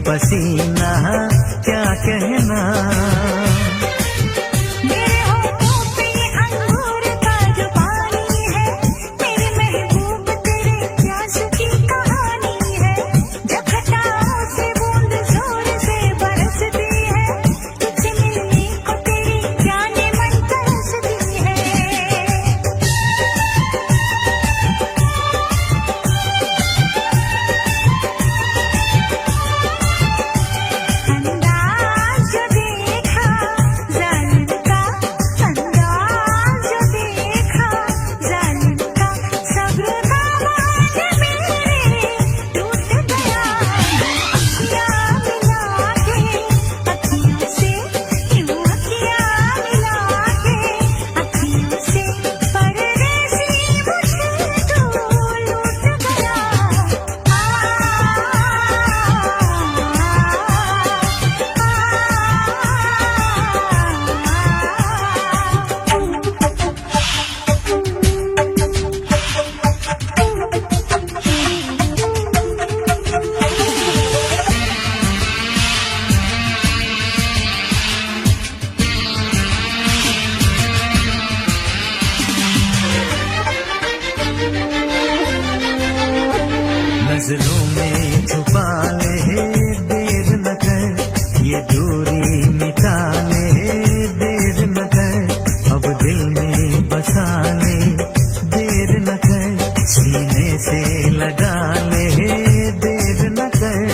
पसीना क्या कहना। नजरों में छुपा ले देर न कर, ये दूरी मिटा ले देर न कर, अब दिल में बसा ले देर न कर, सीने से लगा ले देर न कर।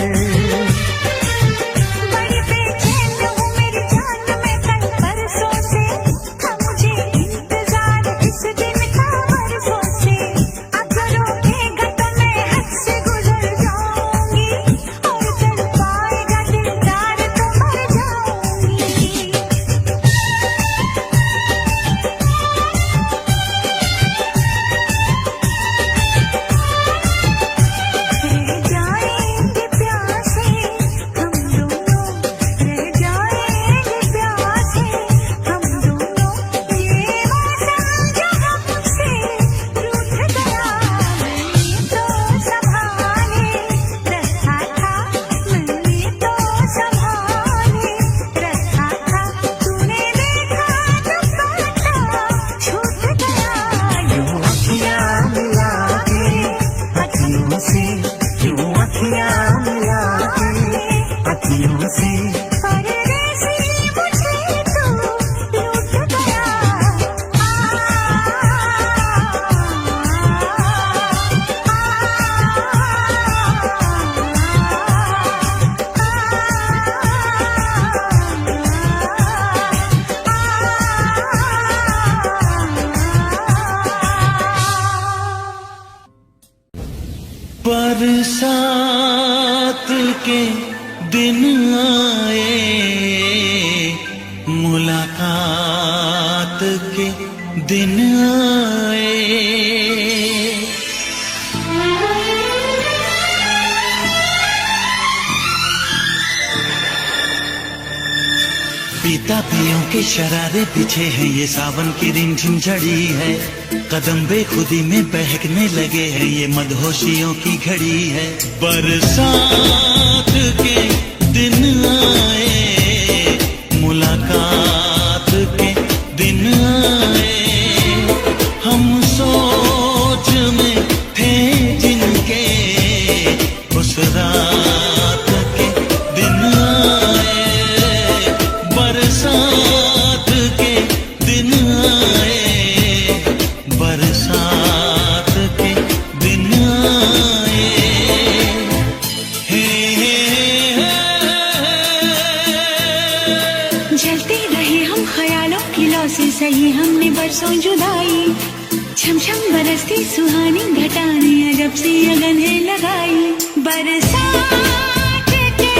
बरसात के दिन आए, मुलाकात के दिन आए, पीता पियों के शरारे पीछे हैं, ये सावन की रिमझिम झड़ी है, कदम बेखुदी में बहकने लगे हैं, ये मदहोशियों की घड़ी है। बरसात के दिन आए, मुलाकात के दिन आए, हम सोच में थे जिनके उस रात के दिन आए, बरसात के दिन आए, बरसात के दिन आए। जलते रहे हम ख्यालों की लौ से सही हमने बरसों जुदाई, छम छम बरसती सुहानी घटाने अजब सी अगन है लगाई। बरसात के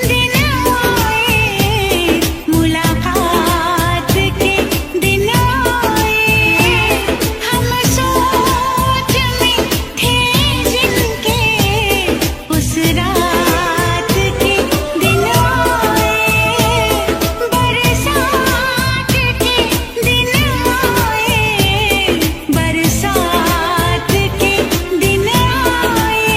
दिन आए, मुलाकात के दिन आए, हम सोच में थे जिनके उस रात के दिन आए, बरसात के दिन आए, बरसात के दिन आए।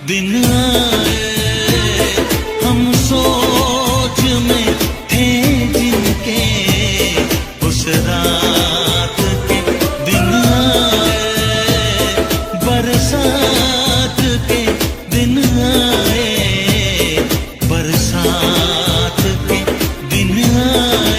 दिन आए, हम सोच में थे जिनके, उस रात के दिन आए, बरसात के दिन आए, बरसात के दिन आए।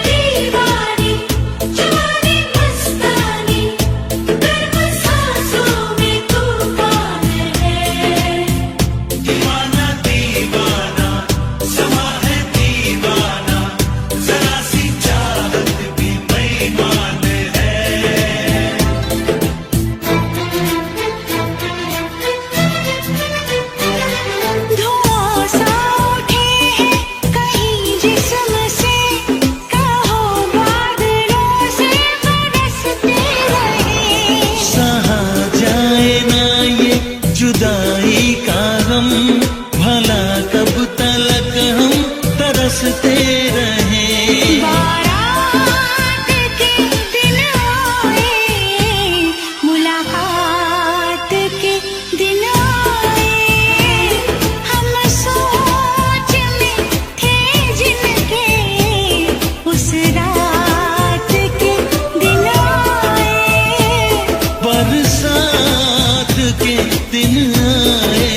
दीवानी जवानी मस्तानी, गर्म सांसों में तूफान है। दीवाना दीवाना समा है दीवाना, जरा सी चाहत भी बेईमान है। धुआं सा उठे हैं कहीं जिस्म से, कहो बादलों से बरसते रहे। सहा जाए ना ये जुदाई का गम, भला कब तलक हम तरसते रहे। बारात के दिन आए, मुलाकात के दिन आए, हम सोच में थे जिनके, उस रात के दिन आए। बरसात के दिन आए,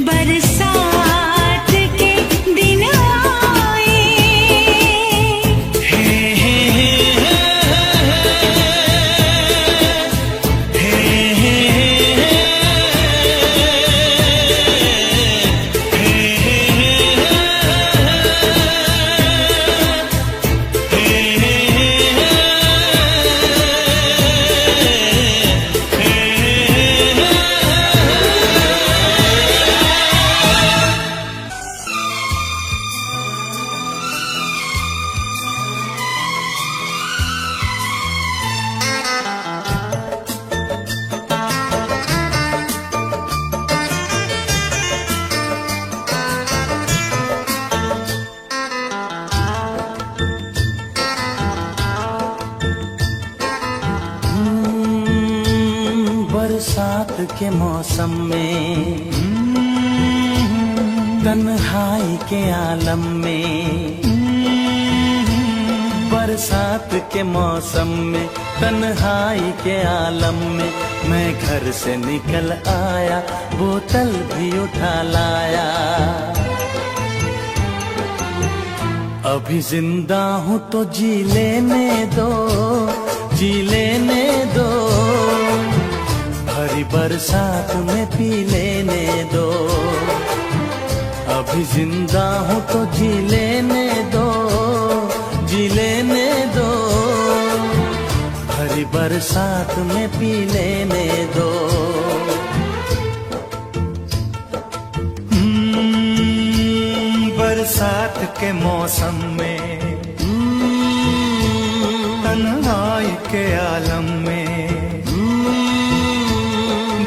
बरसात के दिन आए। हे हे हे बरसात के मौसम में, तन्हाई के आलम में, बरसात के मौसम में, तन्हाई के आलम में, मैं घर से निकल आया, बोतल भी उठा लाया। अभी जिंदा हूँ तो जी लेने दो, जी लेने दो, भरी बरसात में पी लेने दो। अभी जिंदा हूँ तो जी लेने दो, जी लेने दो, भरी बरसात में पी लेने दो। बरसात के मौसम में, तन्हाई के आलम में,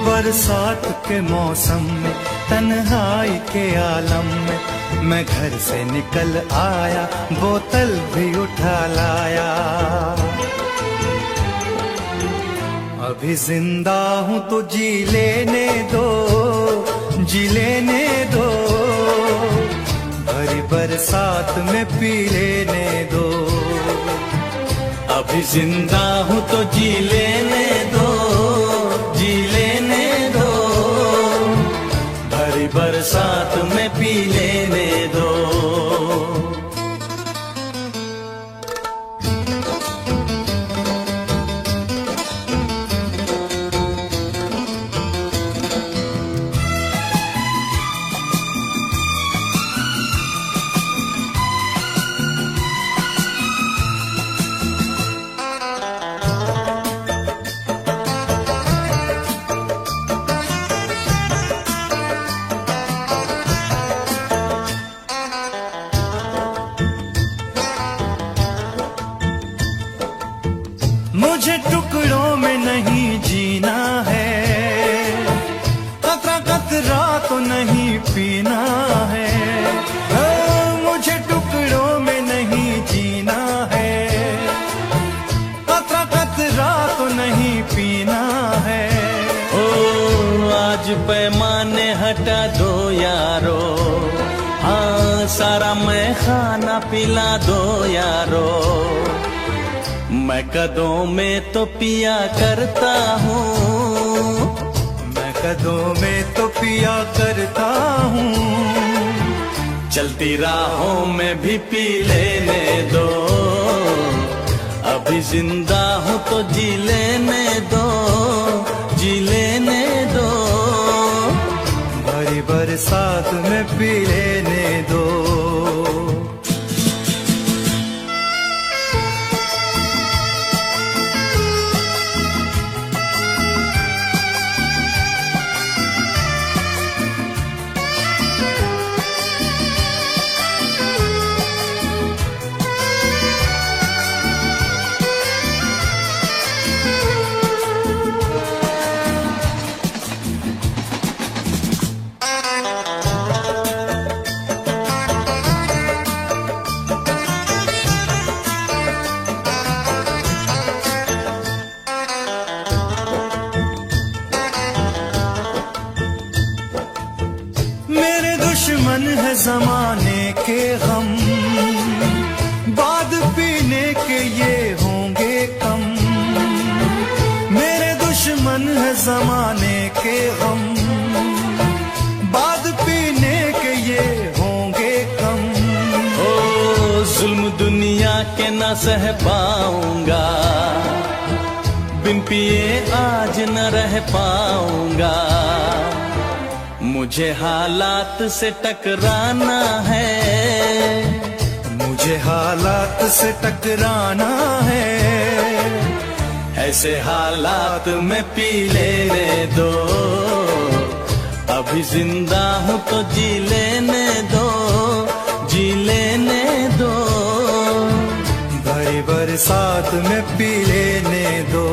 बरसात के मौसम में, तन्हाई के आलम में, मैं घर से निकल आया, बोतल भी उठा लाया। अभी जिंदा हूँ तो जी लेने दो, जी लेने दो, भरी बरसात में पी लेने दो। अभी जिंदा हूँ तो जी लेने दो, जी लेने दो, भरी बरसात में पी लेने दो। मुझे टुकड़ों में नहीं जीना है, कतरा कतरा तो नहीं पीना है। यारो। मैं कदों में तो पिया करता हूँ, मैं कदों में तो पिया करता हूँ। चलती राहों में भी पी लेने दो, अभी जिंदा हूँ तो जी लेने दो, जी लेने दो। भरी बरसात में पी लेने दो। दुश्मन है जमाने के गम, बाद पीने के ये होंगे कम। मेरे दुश्मन है जमाने के गम, बाद पीने के ये होंगे कम। ओ जुल्म दुनिया के न सह पाऊंगा, बिन पिए आज न रह पाऊंगा। मुझे हालात से टकराना है, मुझे हालात से टकराना है। ऐसे हालात में पी लेने दो, अभी जिंदा हूँ तो जी लेने दो, जी लेने दो। भरी बरसात में पी लेने दो।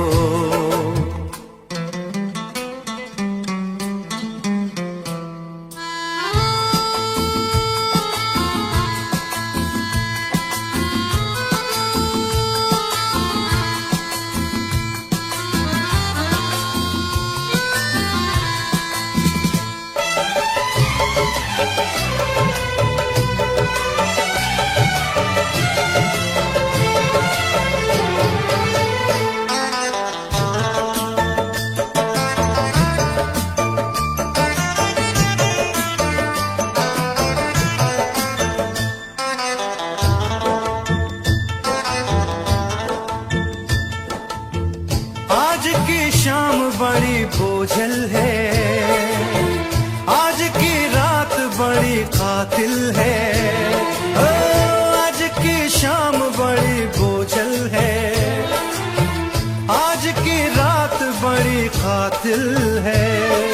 आज की शाम बड़ी बोझल है, आज की रात बड़ी कातिल है। ओ, आज की शाम बड़ी बोझल है, आज की रात बड़ी कातिल है।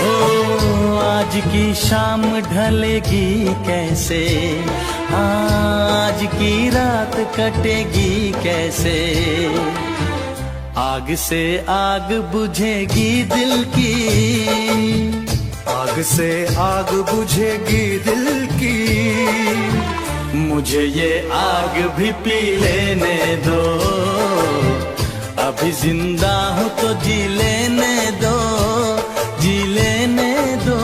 ओ आज की शाम ढलेगी कैसे, आज की रात कटेगी कैसे। आग से आग बुझेगी दिल की, आग से आग बुझेगी दिल की। मुझे ये आग भी पी लेने दो, अभी जिंदा हूँ तो जी लेने दो, जी लेने दो।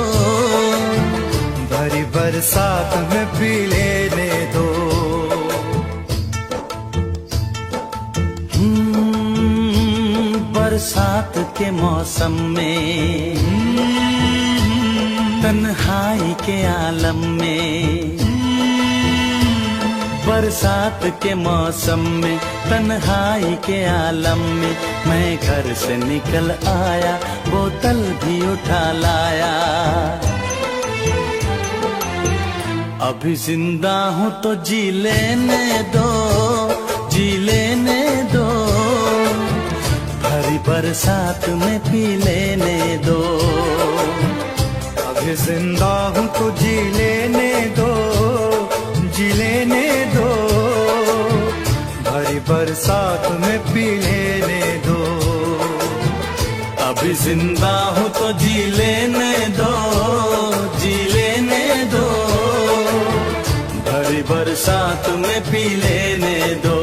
भरी बरसात में पी लेने दो। बरसात के मौसम में, तन्हाई के आलम में। बरसात के मौसम में, तन्हाई के आलम में। मैं घर से निकल आया, बोतल भी उठा लाया। अभी जिंदा हूँ तो जी लेने दो, जी लेने दो। भरी बरसात में पी लेने दो, अभी जिंदा हूँ तो जी लेने दो, जी लेने दो। भरी बरसात में पी लेने दो। अभी जिंदा हूँ तो जी लेने दो, जी लेने दो। भरी बरसात में पी लेने दो,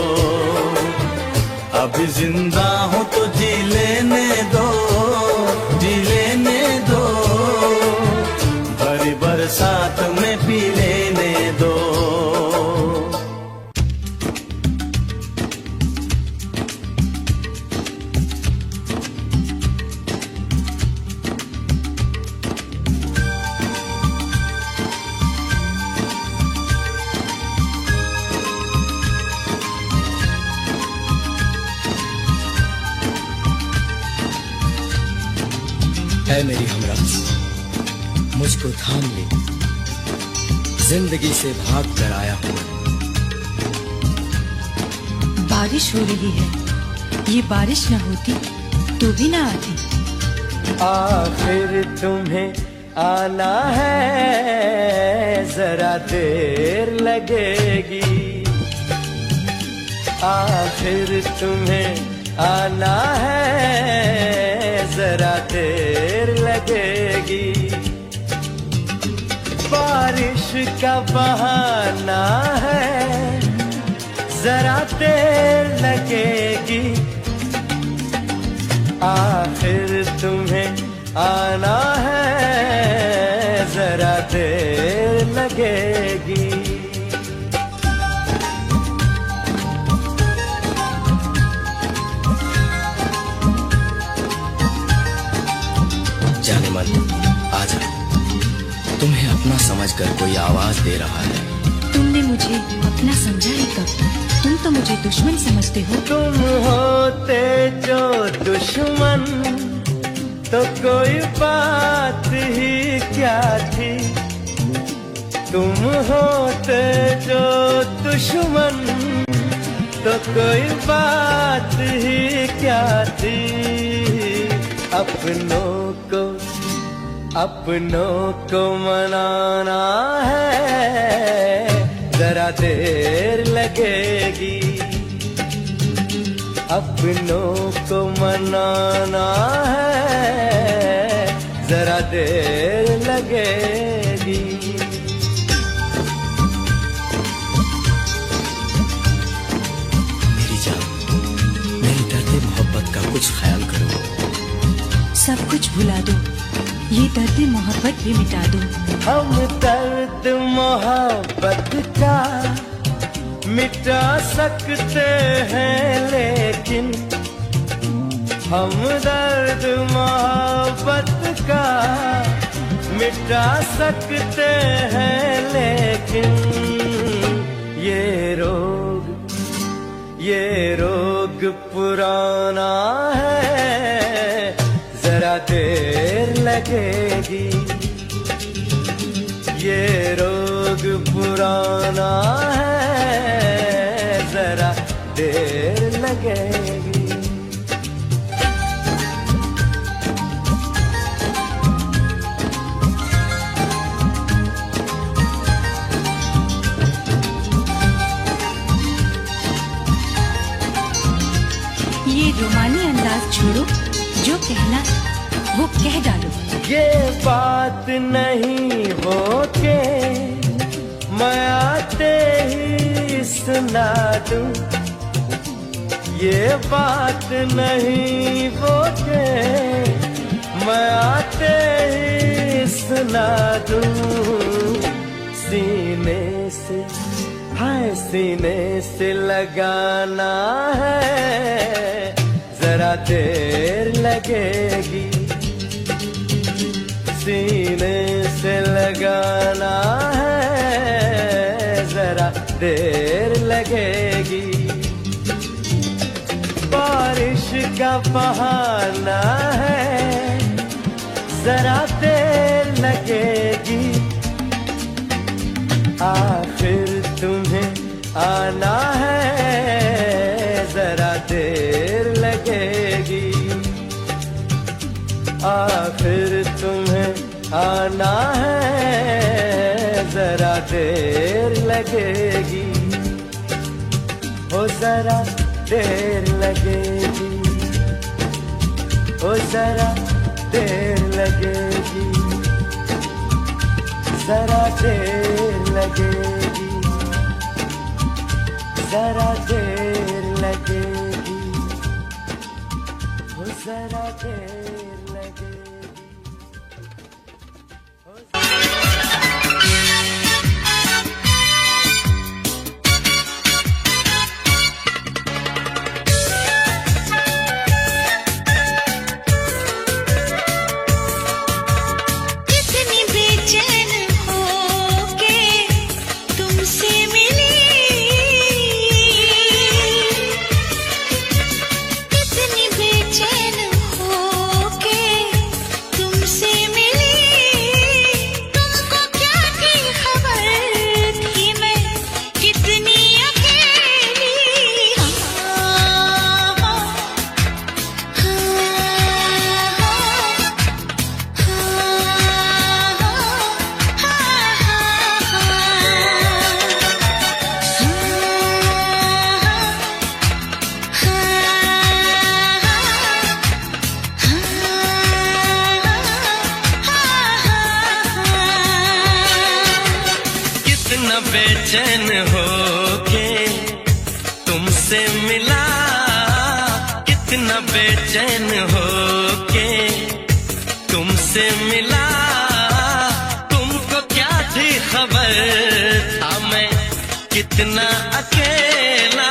अभी जिंदा हूँ तो जी लेने दो, जी लेने दो। भरी बरसात में पी लेने दो। है मेरी हमरा, मुझको थाम ले, जिंदगी से भाग कर आया हूँ। बारिश हो रही है, ये बारिश न होती तो भी ना आती। आखिर तुम्हें आना है, जरा देर लगेगी। आखिर तुम्हें आना है, जरा देर लगेगी। बारिश का बहाना है, जरा देर लगेगी। आखिर तुम्हें आना है, जरा देर लगेगी। जाने मन, आजा, तुम्हें अपना समझकर कोई आवाज दे रहा है। तुमने मुझे अपना समझा ही कब, तुम तो मुझे दुश्मन समझते हो। तुम होते जो दुश्मन तो कोई बात ही क्या थी। तुम होते जो दुश्मन तो कोई बात ही क्या थी। अपनों को मनाना है, जरा देर लगेगी। अपनों को मनाना है, जरा देर लगेगी। मेरी जान, मेरी दर्द मोहब्बत का कुछ ख्याल करो। सब कुछ भुला दो, ये दर्द मोहब्बत भी मिटा दो। हम दर्द मोहब्बत का मिटा सकते हैं, लेकिन हम दर्द मोहब्बत का मिटा सकते हैं, लेकिन ये रोग पुराना है, जरा देर लगेगी। ये रोग पुराना है, जरा देर लगेगी। ये रोमानी अंदाज छोड़ो, जो कहना वो कह डालो। ये बात नहीं हो के मैं आते ही सुना दूं। ये बात नहीं वो के मैं आते ही सुना दूं। सीने से लगाना है, जरा देर लगेगी। सीने से लगाना है, जरा देर लगेगी। बारिश का बहाना है, जरा देर लगेगी। आखिर तुम्हें आना है, जरा देर लगेगी। आखिर तुम्हें आना है, जरा देर लगेगी। ओ जरा देर लगेगी, ओ जरा देर लगेगी, जरा देर लगेगी, जरा देर लगेगी, ओ जरा देर लगेगी। इतनी बेचैन हो मिला कितना बेचैन हो के तुमसे मिला, तुमको क्या थी खबर था मैं कितना अकेला।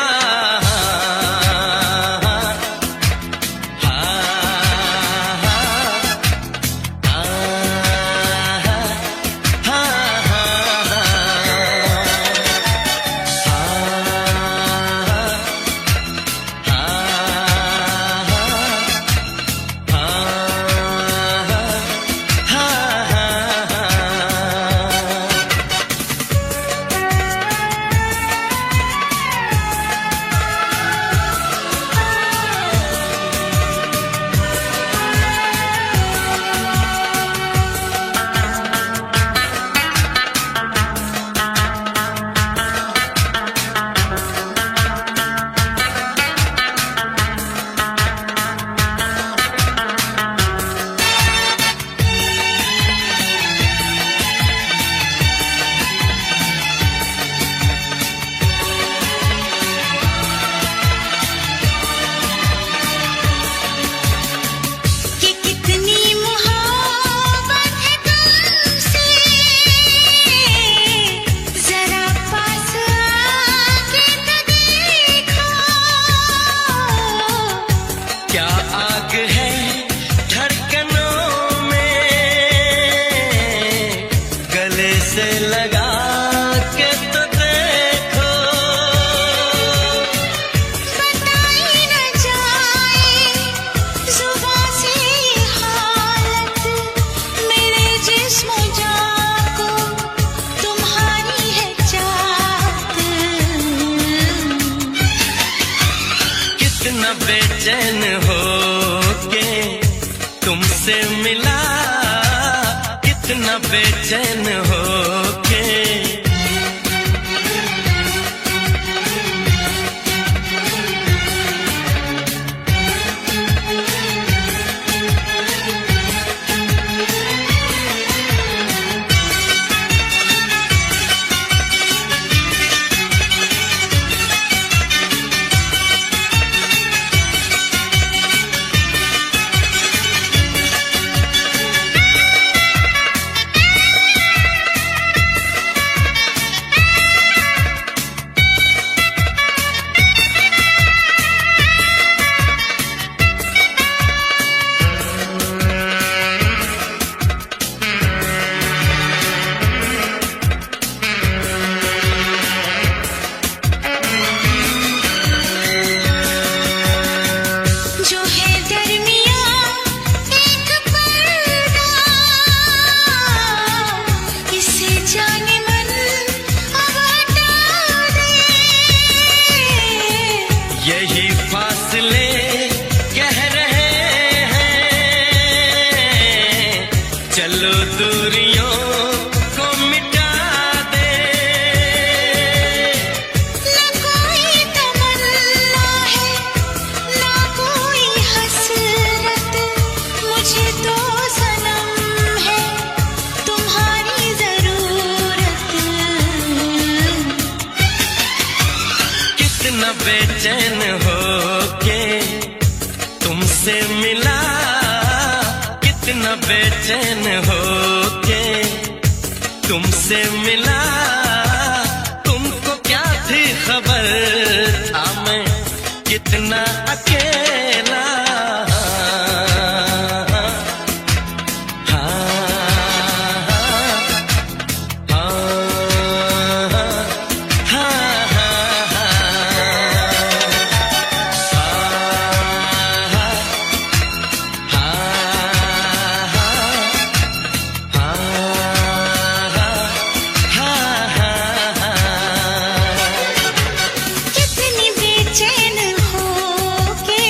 बेचैन हो के तुमसे मिला, कितना बेचैन हो के। यही फासले कह रहे हैं, चलो दूरियों को मिटा दे। ना कोई तमन्ना है, ना कोई हसरत, मुझे तो सनम है तुम्हारी जरूरत। कितना बेचैन हो के तुमसे मिला, कितना बेचैन हो के तुमसे मिला, तुमको क्या थी खबर था मैं कितना अकेला। कितनी बेचैन हो के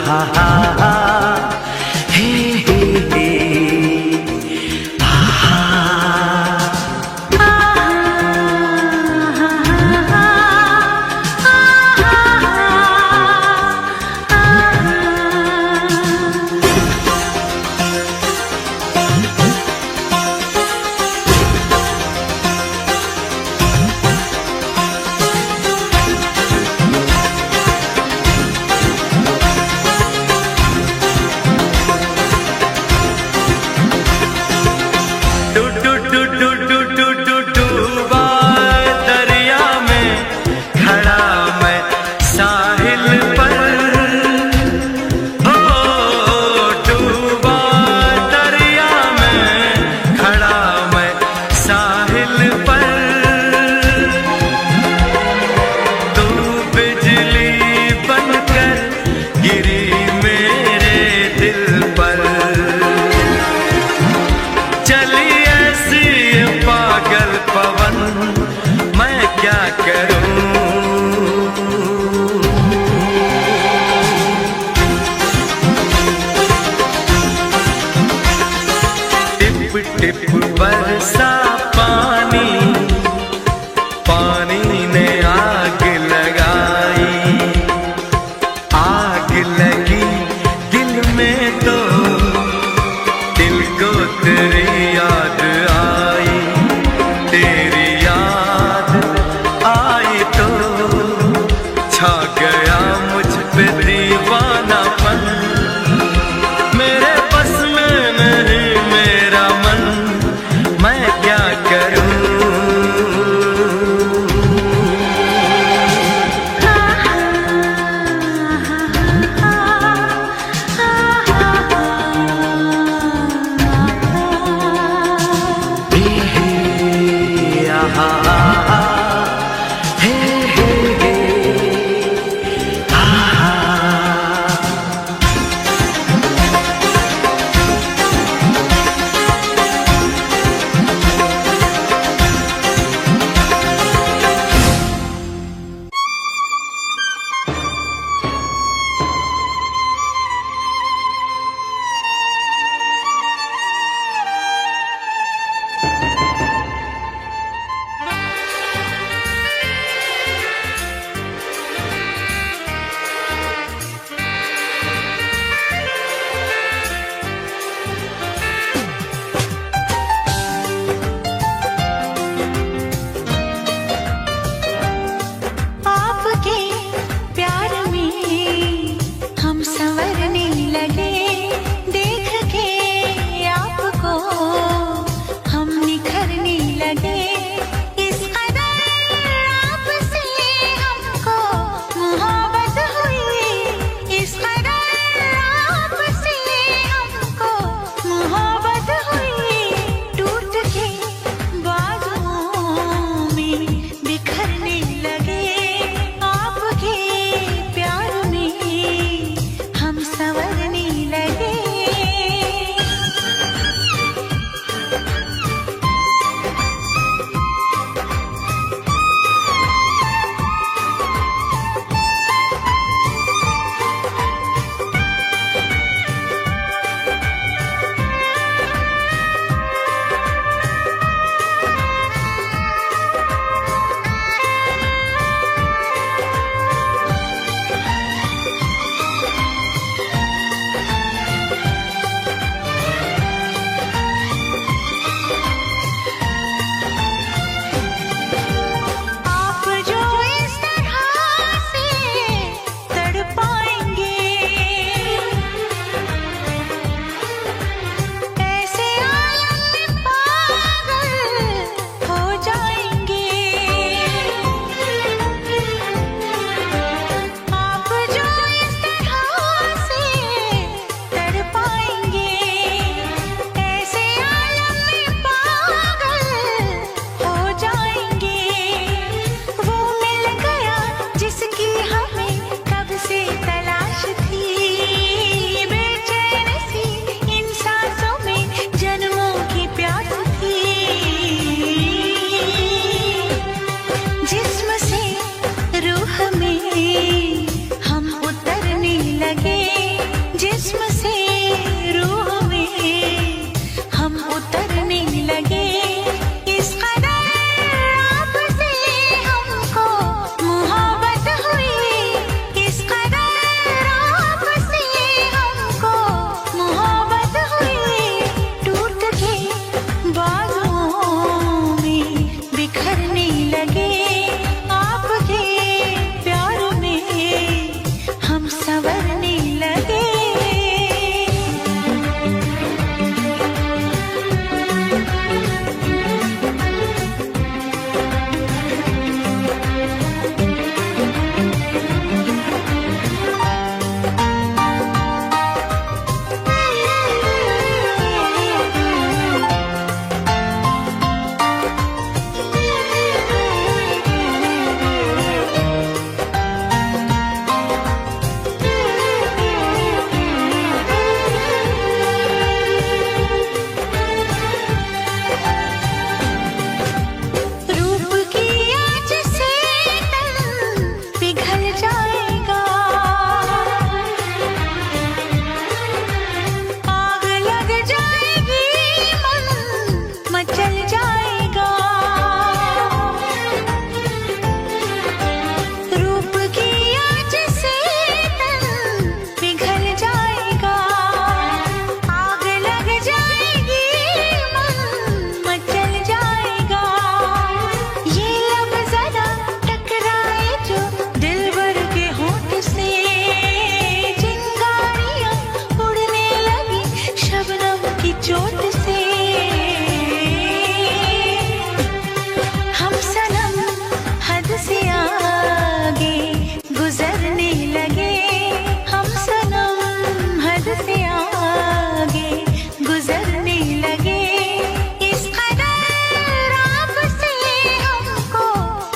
हा हा हा हे हे हा डूबा दरिया में खड़ा मैं साहिल पर, हो डूबा दरिया में खड़ा मैं साहिल पर, तू बिजली बनकर गिरी मेरे दिल पर, चली ऐसी पागल पवन मैं क्या करूं, टिप टिप बरसा पानी, पानी ने आग लगाई, आग लगी दिल में तो दिल को तेरी याद आई, तेरी याद आई तो छा गया मुझ पे दीवानापन, मेरे बस में नहीं मेरा मन मैं जिस्म से रूह में हम उतरने लगे। इस कदर आपसे हमको मोहब्बत हुई, इस कदर आपसे हमको मोहब्बत हुई। टूट के बाजुओं में बिखरने लगे, आपके प्यार में हम संवरने लगे। रूप की आँच से तन पिघल जाएगा, आग लग जाएगी, मन मचल जाएगा। रूप की आँच से तन पिघल जाएगा, आग लग जाएगी, मन मचल जाएगा। ये लब जरा टकराए जो दिलबर के होंठ से, चिंगारियां उड़ने लगी शबनम की चोट से। हम सनम हद से आगे गुजरने लगे, हम सनम हद से आगे गुजरने लगे। इस कदर आपसे हमको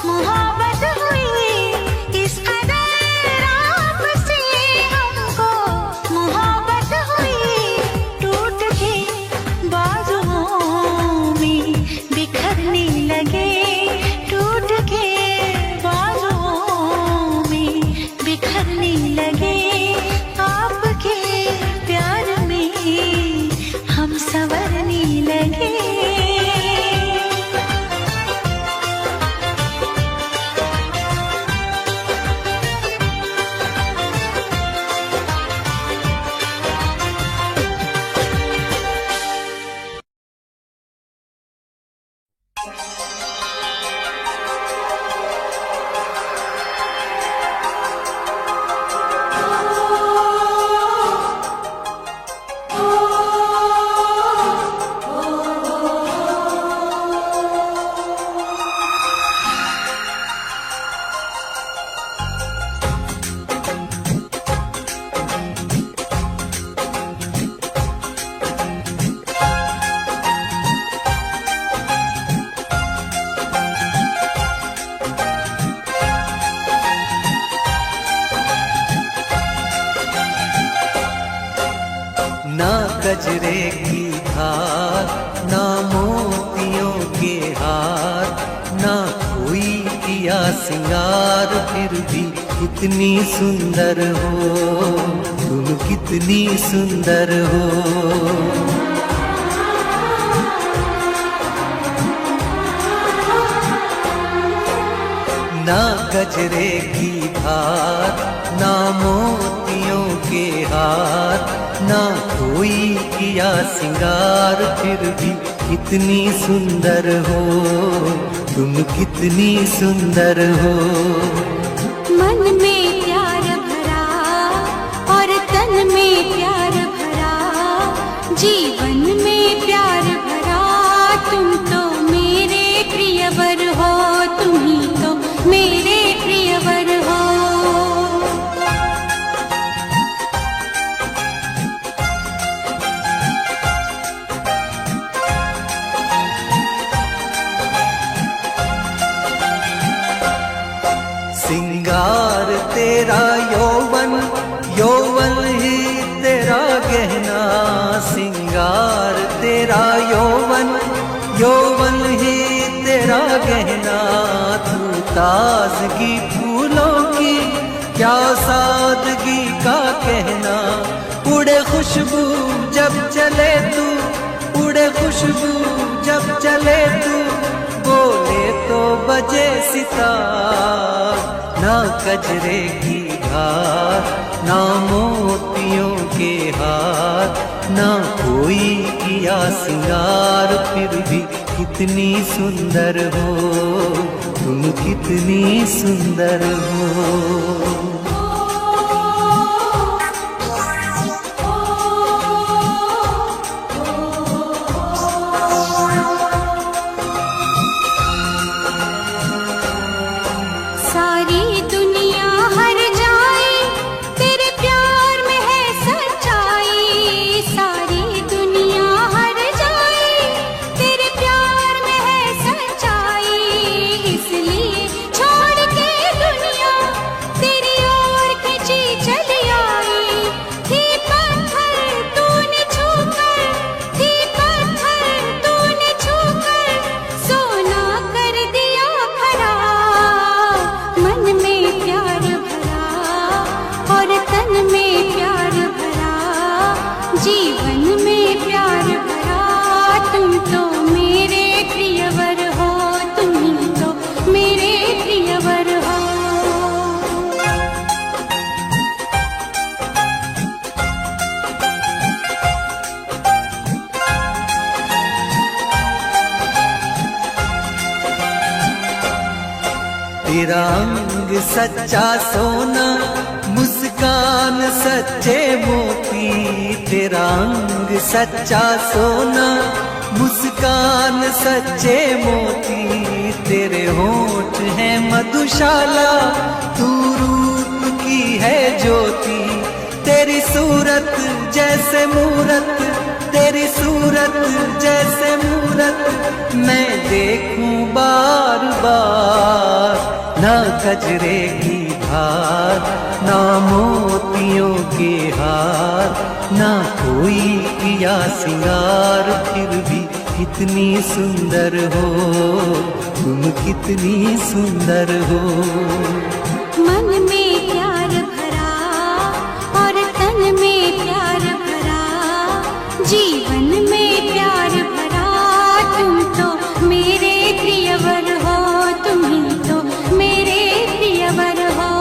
मोहब्बत हुई, इस कदर आपसे हमको मोहब्बत हुई। टूट के बाजुओं में बिखरने लगे, टूट के बाजुओं में बिखरने लगे। आपके प्यार में हम संवरने लगे। ना गजरे की धार, ना मोतियों के हार, ना कोई किया सिंगार, फिर भी कितनी सुंदर हो तुम, कितनी सुंदर हो। ना गजरे की धार, ना मोतियों के हार, ना कोई किया सिंगार, फिर भी कितनी सुंदर हो तुम, कितनी सुंदर हो। मन में प्यार भरा और तन में प्यार भरा, जीवन में प्यार भरा। तुम तो मेरे प्रियवर हो, तुम ही तो मेरे प्रियवर हो। सिंगार तेरा यौवन, यौवन ही तेरा गहना। सिंगार तेरा यौवन, यौवन ही तेरा गहना। तू ताजगी फूलों की क्या सादगी का कहना। उड़ उड़े खुशबू जब चले तू, उड़े खुशबू जब चले तू, बोले तो बजे सितार। ना कजरे की धार, ना मोतियों के हार, ना कोई किया सिंगार, फिर भी कितनी सुंदर हो तुम, कितनी सुंदर हो। सारी दुनिया हर जाए तेरे प्यार में है सच्चाई, सारी दुनिया हर जाए तेरे प्यार में है सच्चाई। इसलिए छोड़ के दुनिया तेरी ओर खिंची चली आई। थी पत्थर तूने छूकर, थी पत्थर तूने छूकर, सोना कर दिया खरा। मन में प्यार भरा और तन में प्यार भरा, जीवन में प्यार भरा। तुम तो मेरे प्रियवर हो, तुम ही तो मेरे प्रियवर हो। तेरा अंग सच्चा सोना, मुस्कान सच्चे मोती। तेरा अंग सच्चा सोना, मुस्कान सच्चे मोती। तेरे होठ हैं मधुशाला, तू रूप की है ज्योति। तेरी सूरत जैसे मूरत, तेरी सूरत जैसे मूरत, मैं देखूं बार बार। ना कजरे की धार, ना मोतियों के हार, ना कोई किया सिंगार, फिर भी कितनी सुंदर हो तुम, कितनी सुंदर हो। मन में प्यार भरा और तन में प्यार भरा, जीवन में प्यार भरा। तुम तो मेरे प्रियवर हो, तुम ही तो मेरे प्रियवर हो।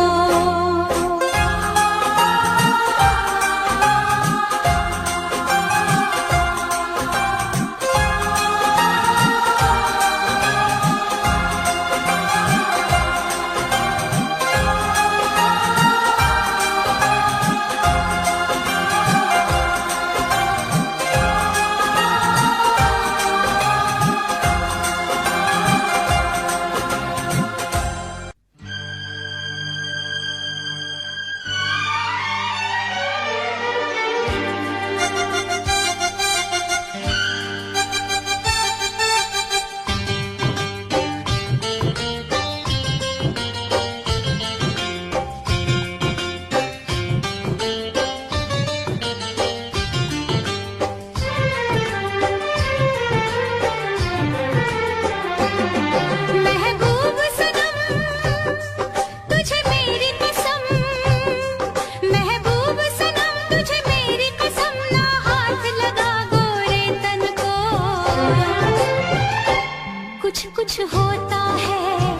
कुछ होता है,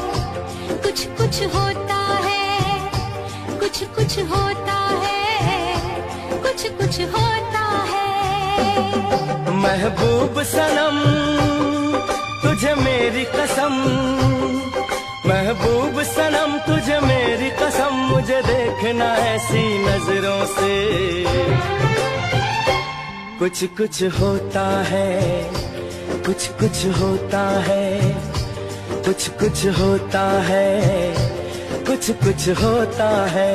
कुछ कुछ होता है, कुछ कुछ होता है, कुछ कुछ होता है। महबूब सनम तुझे मेरी कसम, महबूब सनम तुझे मेरी कसम, मुझे देखना ऐसी नजरों से। कुछ कुछ होता है, कुछ कुछ होता है, कुछ कुछ होता है, कुछ कुछ होता है।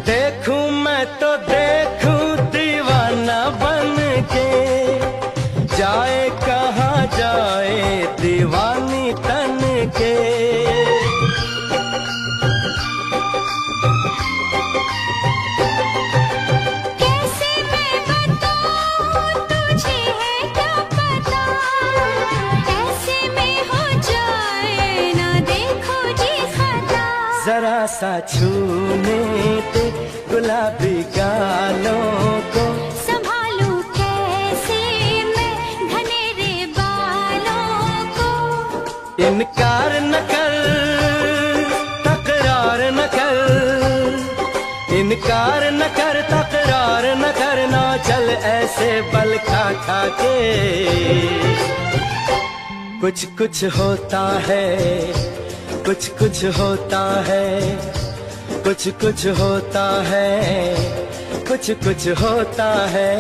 देखूं सा छूने दे गुलाबी गालों को। संभालूं कैसे मैं घनेरे बालों को। इनकार न कर, तकरार न कर, इनकार न कर, तकरार न करना, चल ऐसे बल खा खा के। कुछ कुछ होता है, कुछ कुछ होता है, कुछ कुछ होता है, कुछ कुछ होता है।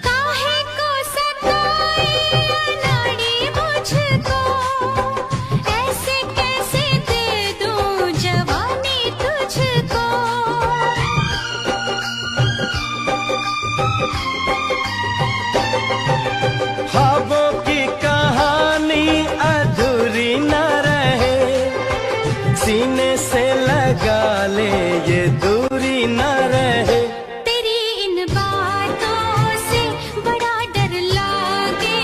काहे को सताए अनाड़ी मुझको, ऐसे कैसे दे दूं जवानी तुझको। ख्वाबों की कहानी अधूरी न रहे, सीने से लगा ले ये दूरी न रहे। तेरी इन बातों से बड़ा डर लागे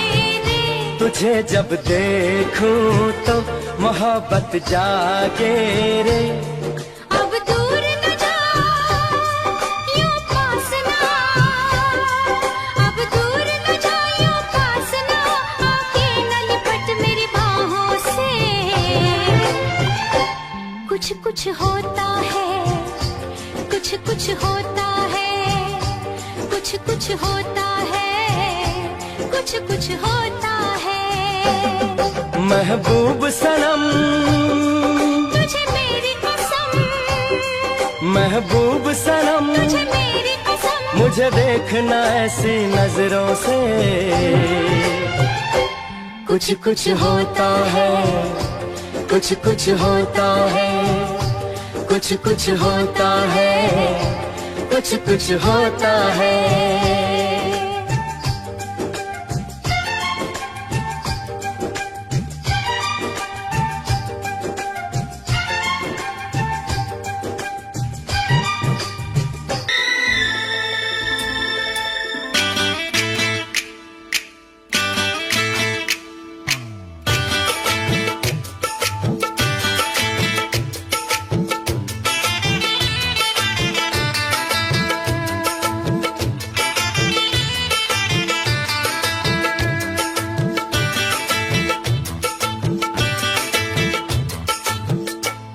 रे। तुझे जब देखूं तो मोहब्बत जागे रे। अब दूर न जा, यूं पास ना। अब दूर न जा, यूं पास ना। आके न लिपट मेरी बाहों से। कुछ कुछ होता है, कुछ कुछ होता है, कुछ कुछ होता है, कुछ कुछ होता है। महबूब सनम, तुझे मेरी कसम, महबूब सनम, तुझे मेरी कसम। मुझे देखना ऐसी नजरों से। कुछ कुछ होता है, कुछ कुछ होता है, कुछ कुछ होता है, कुछ कुछ होता है।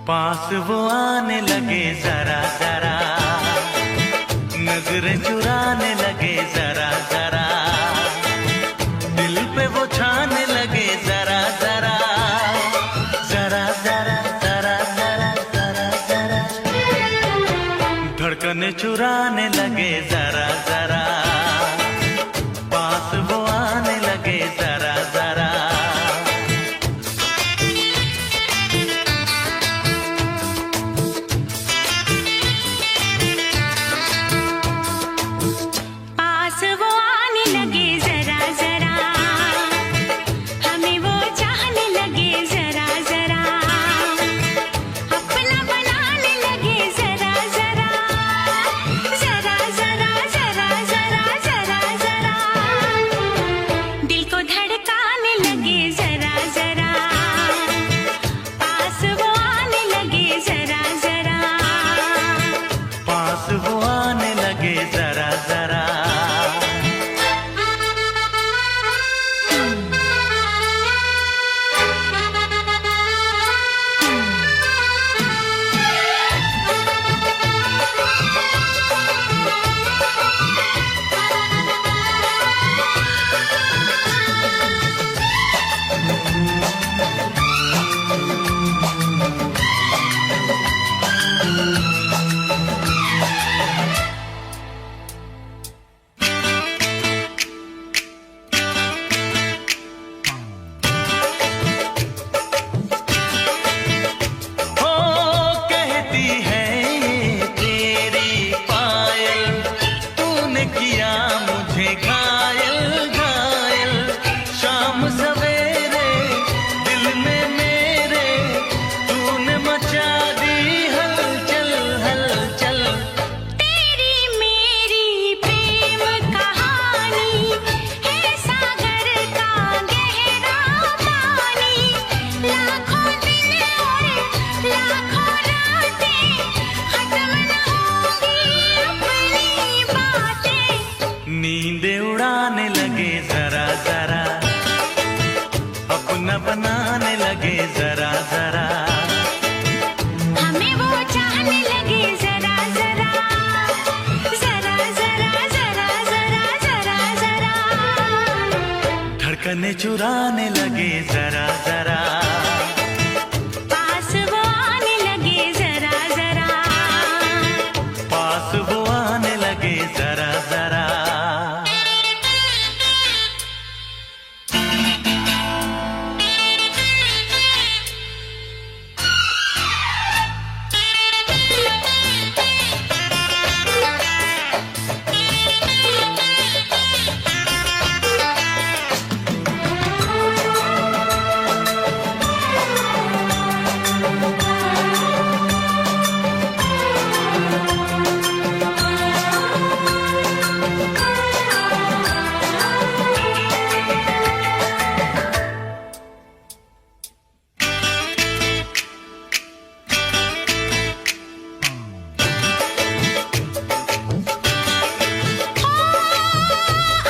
पास वो आने लगे जरा जरा, नजरें चुराने लगे जरा जरा, दिल पे वो छाने लगे जरा जरा, जरा जरा जरा जरा जरा जरा, धड़कने चुराने लगे जरा जरा, पास वो आने लगे जरा जरा। पास वो आने लगे जरा जरा, हमें वो चाहने लगे जरा जरा, अपना बनाने लगे जरा जरा, जरा जरा जरा जरा जरा जरा, दिल को धड़काने लगे जरा जरा, पास वो आने लगे जरा जरा, पास वो आने लगे जरा जरा। मुझे घायल घायल शाम सवेरे दिल में मेरे तूने मचा दी हलचल हलचल। तेरी मेरी प्रेम कहानी है सागर का गहरा पानी, लाखों दिन और लाखों रातें खत्म न होंगी अपनी बातें। नींदें उड़ाने लगे जरा जरा, अपना बनाने लगे जरा जरा, हमें वो चाहने लगे जरा जरा, जरा जरा जरा जरा जरा जरा। धड़कने चुराने लगे जरा जरा, पास वो आने लगे जरा जरा, पास वो आने लगे जरा जरा।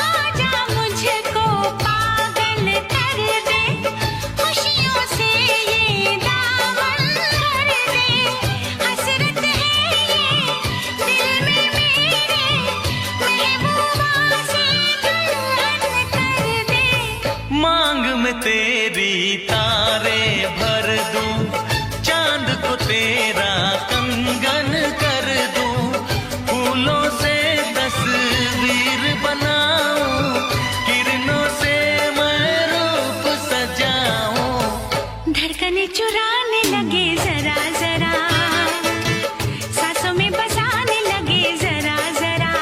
आजा मुझको पागल कर दे, खुशियों से ये दामन भर दे। हसरत है ये दिल में मेरे, महबूबा से दुल्हन कर दे। मांग में तेरी तारे भर दूं, चांद को तेरा कंगन कर दूं, फूलों से तस्वीर बनाऊं, किरणों से मैं रूप सजाऊं। धड़कने चुराने लगे जरा जरा, सांसों में बसाने लगे जरा जरा।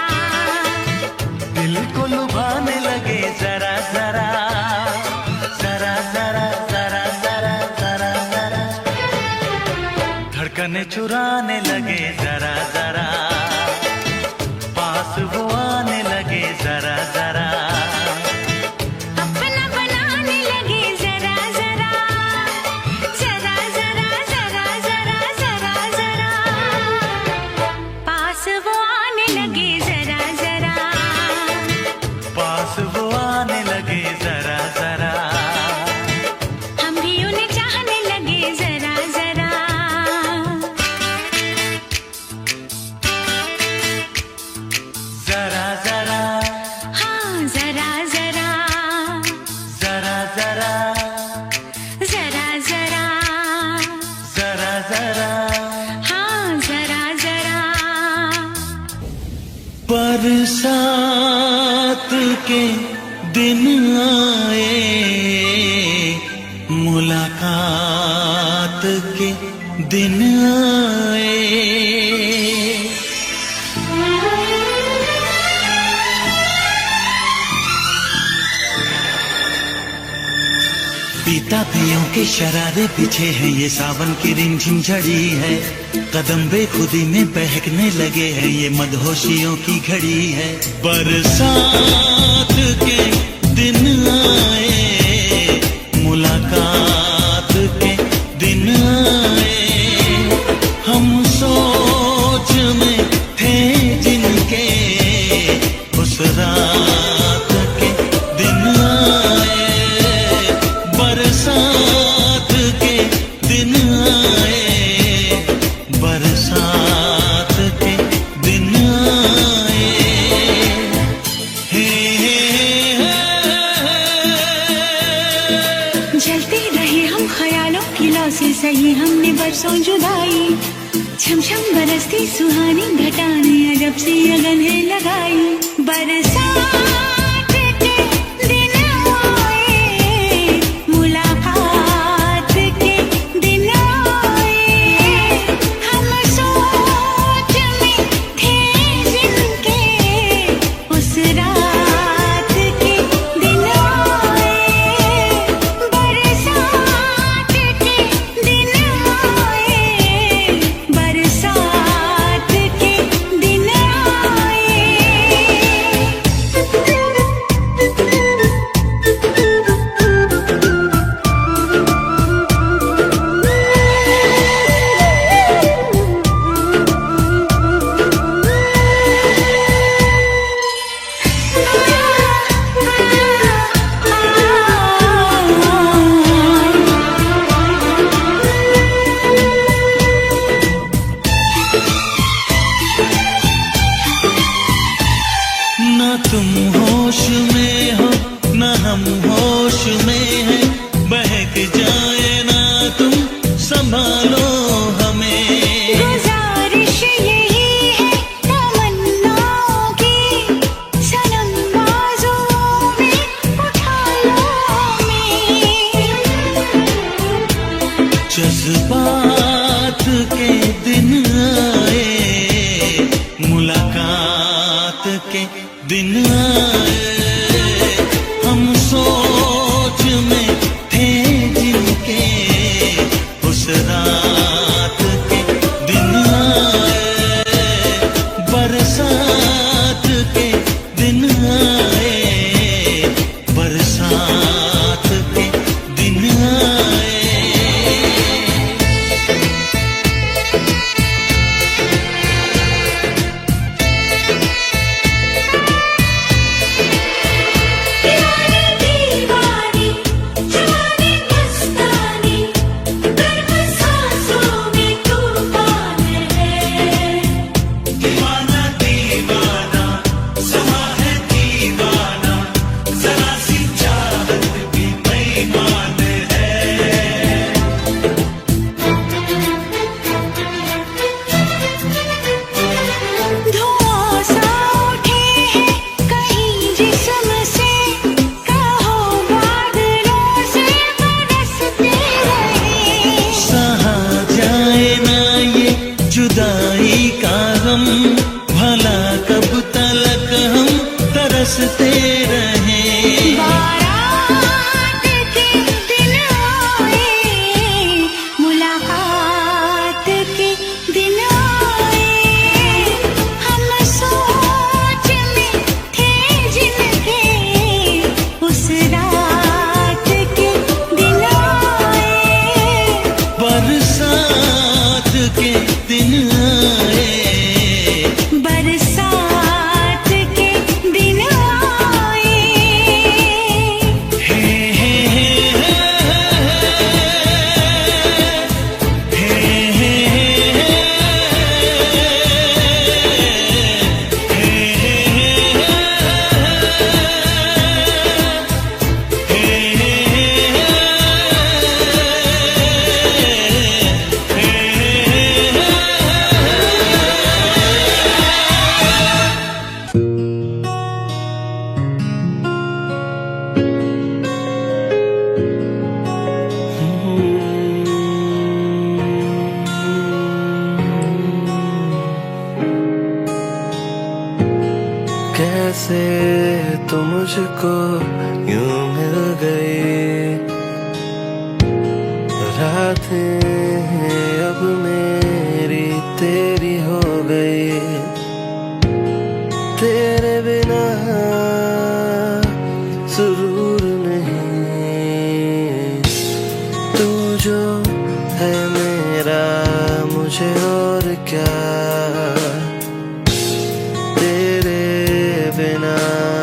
दिल को लुभाने लगे जरा जरा, जरा जरा जरा जरा जरा जरा। धड़कने चुराने लगे जरा जरा, पास वो आने लगे जरा जरा, अपना बनाने लगे जरा जरा, जरा जरा जरा जरा जरा जरा। पास वो आने लगे जरा जरा, पास वो आने लगे जरा जरा। हम भी उन्हें चाहने लगे जरा जरा। जरा जरा हाँ जरा जरा, जरा जरा जरा जरा, जरा जरा। हाँ जरा जरा। बरसात के दिन आए, मुलाकात के दिन आए। पीता पियों के शरारे पीछे हैं, ये सावन की रिमझिम झड़ी है। कदम बेखुदी में बहकने लगे हैं, ये मदहोशियों की घड़ी है। बरसात के दिन आए, मुलाकात के दिन आए। हम सोच में थे जिनके, उस रात के दिन आए। बरसात के दिन आए, बरसात के दिन आए। हे जलते रहे हम ख्यालों की लौ से सही, हमने बरसों जुदाई। छम छम बरसती सुहानी घटाने अजब सी अगन है लगाई। बरसात के दिन आए, मुलाकात के दिन आए। हम सोच में थे जिनके, उस रात होश में हो न हम होश में हैं, बहक जाए ना तुम संभालो हमें। गुजारिश यही है तमन्नाओं की, सनम बाजुओं में उठा लो हमें। जज्बात के दिन आए, मुलाकात के दिन आए, हम सोच में थे जिनके, उस रात के दिन आए, बरसात के दिन आए, बरसात के दिन आए। दीवानी दीवानी जवानी मस्तानी, गर्म सांसों में तूफान है। दीवाना दीवाना समा है दीवाना, जरा सी चाहत भी बेईमान है। धुआं सा उठे हैं कहीं जिस्म से, कहो बादलों से बरसते रहे। सहा जाए ना ये जुदाई का गम, भला कब तलक हम तरसते रहें। बारात के दिन आए, मुलाकात के दिन आए, हम सोच में थे जिनके, उस रात के दिन आए। बरसात के दिन आए, बरसात के दिन आए। हे हे हे हे कैसे तुम मुझको यूं मिल गई, रातें अब मेरी तेरी हो गई। तेरे बिना सुरूर नहीं, तू जो है मेरा मुझे और क्या, तेरे बिना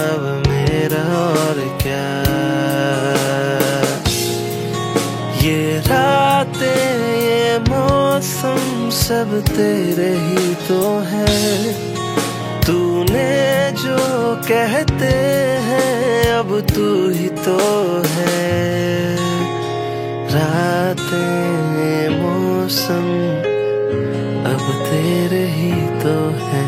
अब मेरा और क्या। ये रातें ये मौसम सब तेरे ही तो है, तूने जो कहते हैं अब तू ही तो है। रातें मौसम अब तेरे ही तो हैं।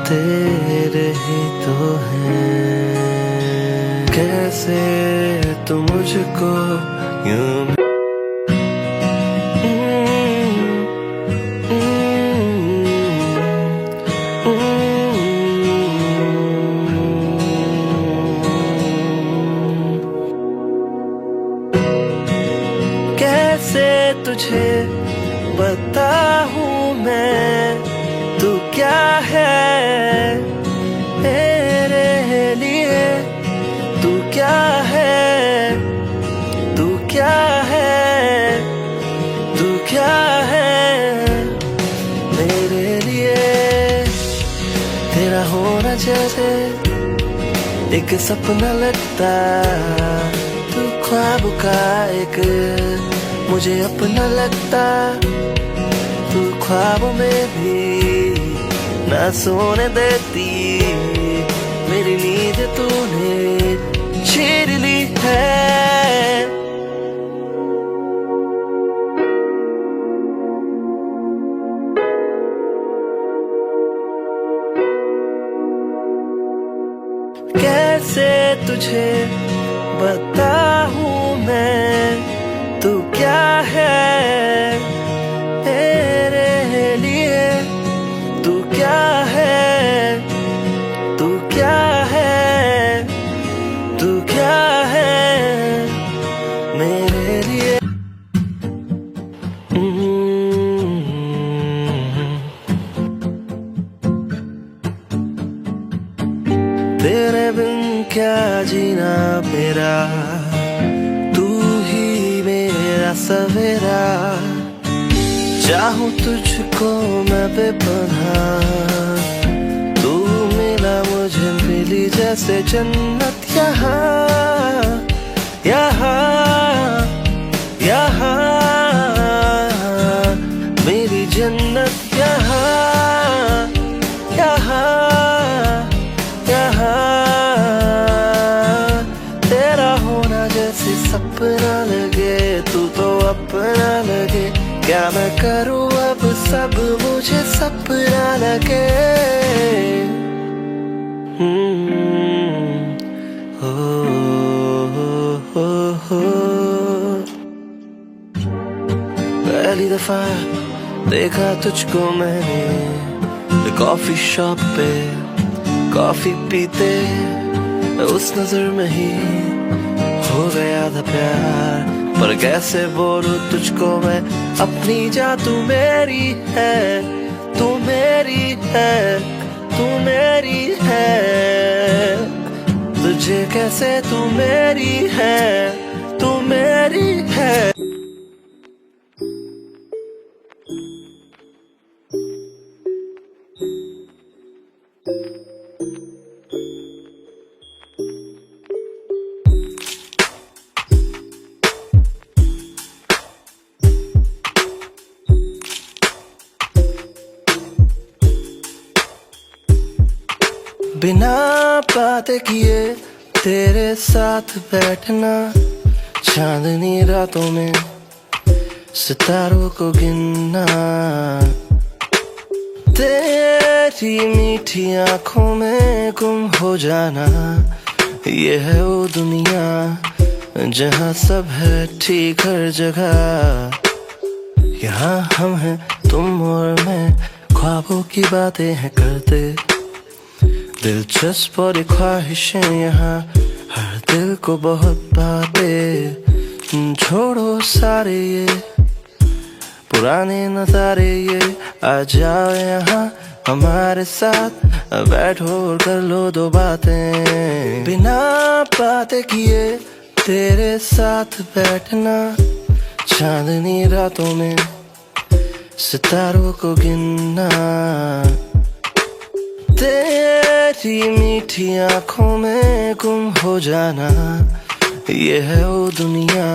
तेरे ही तो हैं। कैसे तू मुझको यूं कैसे तुझे बताऊं मैं तू क्या है मेरे लिए, तू क्या है, तू क्या है, तू क्या है मेरे लिए। तेरा होना जैसे एक सपना लगता, तू ख्वाब का एक मुझे अपना लगता, तू ख्वाबों में भी ना सोने देती, मेरी नींद तूने छीन ली है। कैसे तुझे बताऊं मैं, तू क्या है मेरे लिए, तू क्या है, तू क्या है, तू क्या है मेरे लिए। तेरे बिन क्या जीना मेरा, तू ही मेरा सवेरा, चाहूं तुझको मैं बेपनाह, तू मिला मुझे मिली जैसे जन्नत यहाँ, यहाँ, यहाँ मेरी जन्नत यहाँ, यहाँ, यहाँ तेरा होना जैसे सपना लगे, तू तो अपना लगे, क्या मैं करूं अब सब मुझे सपना लगे। पहली दफा देखा तुझको मैंने कॉफी शॉप पे, कॉफी पीते उस नजर में ही हो गया था प्यार, पर कैसे बोलूं तुझको मैं अपनी जा, तू मेरी है, तू मेरी है, तू मेरी है, तुझे कैसे तू मेरी है, तू मेरी है। बिना बातें किए तेरे साथ बैठना, चांदनी रातों में सितारों को गिनना, तेरी मीठी आंखों में गुम हो जाना, ये है वो दुनिया जहाँ सब है ठीक हर जगह, यहाँ हम हैं तुम और मैं, ख्वाबों की बातें हैं करते, दिलचस्प और ख्वाहिशें यहाँ हर दिल को बहुत बातें, छोड़ो सारे ये पुराने नजारे, ये आ जाओ यहाँ हमारे साथ, बैठो और कर लो दो बातें, बिना बातें किए तेरे साथ बैठना, चांदनी रातों में सितारों को गिनना, तेरी मीठी आंखों में गुम हो जाना, ये है वो दुनिया।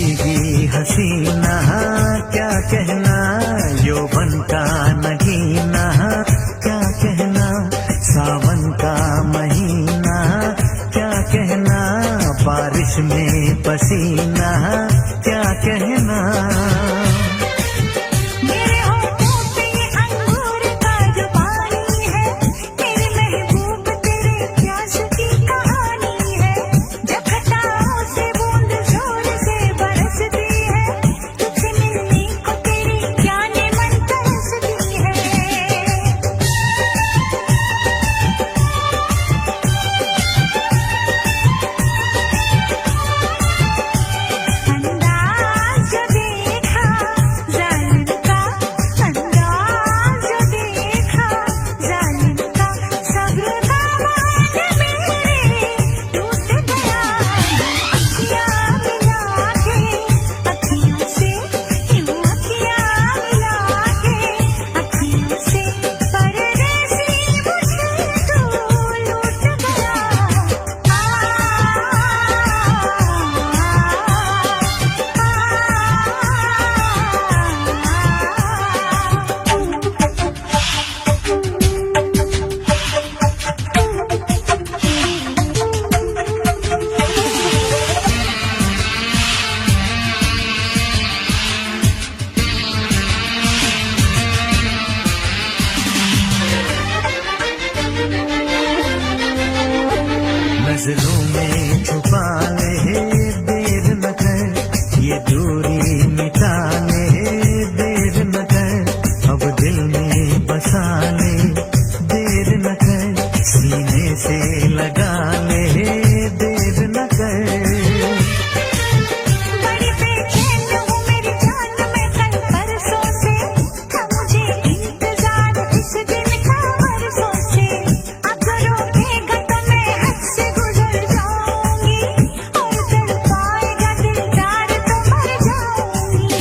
भीगी हसीना क्या कहना, यौवन का नगीना क्या कहना, सावन का महीना क्या कहना, बारिश में पसीना क्या कहना। मेरे होठों पे ये अंगूर का जो पानी है, मेरे महबूब तेरे प्यास की कहानी है। जब घटाओं से बूंद जोर से बरसती है, तुझसे मिलने को तेरी जाने मन तरसती है। अंदाज जो देखा जालिम का, अंदाज जो देखा जालिम का, सब्र का मान मेरे टूट गया। अखियाँ मिला के अखियों से, यूं अखियाँ मिला के अखियों से, परदेसी मुझे तू लूट गया। नजरों में छुपा ले देर न कर, ये दूरी मिटा ले देर न कर, अब दिल में बसा ले देर न कर, सीने से लगा ले देर न कर। बड़ी बेचैन हूँ मेरी जान मैं कल परसों से, था मुझे इंतजार इस दिन का बरसों से। अगर रोकेगा तो मैं हद से गुजर जाऊंगी, और तड़पाएगा दिलदार तो मर जाऊंगी।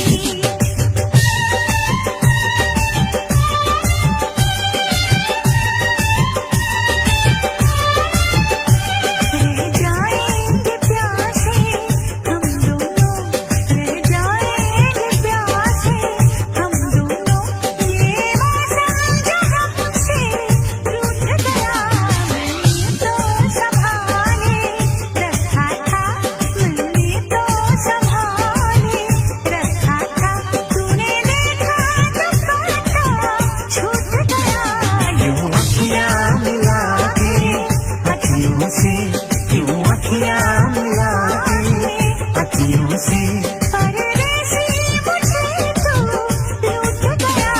रह जाएंगे प्यासे हम दोनों, रह जाएंगे प्यासे हम दोनों, ये मौसम जो हमसे रूठ गया। मैंने तो संभाले रखा था, मैंने तो संभाले रखा था, तूने देखा तो पता छूट गया। यूं अखियाँ मिला के अखियों से, यूं अखियाँ मिला के अखियों से, परदेसी मुझे तू लूट गया।